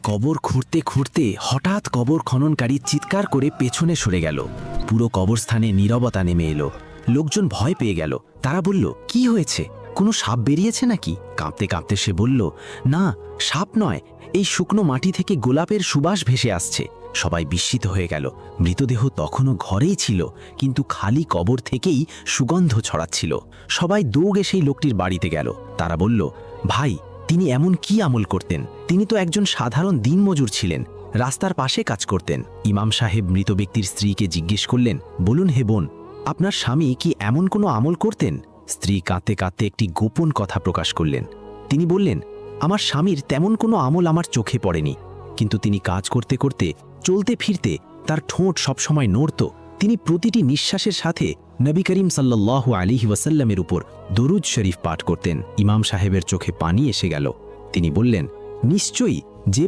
কবর খুঁড়তে খুঁড়তে হঠাৎ কবর খননকারী চিৎকার করে পেছনে সরে গেল। পুরো কবরস্থানে নীরবতা নেমে এলো। লোকজন ভয় পেয়ে গেল। তারা বলল, কি হয়েছে? কোনো সাপ বেরিয়েছে নাকি? কাঁপতে কাঁপতে সে বলল, না, সাপ নয়, এই শুকনো মাটি থেকে গোলাপের সুবাস ভেসে আসছে। সবাই বিস্মিত হয়ে গেল। মৃতদেহ তখনও ঘরেই ছিল, কিন্তু খালি কবর থেকেই সুগন্ধ ছড়াচ্ছিল। সবাই দৌড়ে সেই লোকটির বাড়িতে গেল। তারা বলল, ভাই, তিনি এমন কি আমল করতেন? তিনি তো একজন সাধারণ দিনমজুর ছিলেন, রাস্তার পাশে কাজ করতেন। ইমাম সাহেব মৃত ব্যক্তির স্ত্রীকে জিজ্ঞেস করলেন, বলুন হে বোন, আপনার স্বামী কি এমন কোনো আমল করতেন? স্ত্রী কাঁদতে কাঁদতে একটি গোপন কথা প্রকাশ করলেন। তিনি বললেন, আমার স্বামীর তেমন কোনো আমল আমার চোখে পড়েনি, কিন্তু তিনি কাজ করতে করতে, চলতে ফিরতে তার ঠোঁট সবসময় নড়ত। তিনি প্রতিটি নিঃশ্বাসের সাথে নবী করিম সাল্লাল্লাহু আলাইহি ওয়াসাল্লামের উপর দরুদ শরীফ পাঠ করতেন। ইমাম সাহেবের চোখে পানি এসে গেল। তিনি বললেন, নিশ্চয়ই যে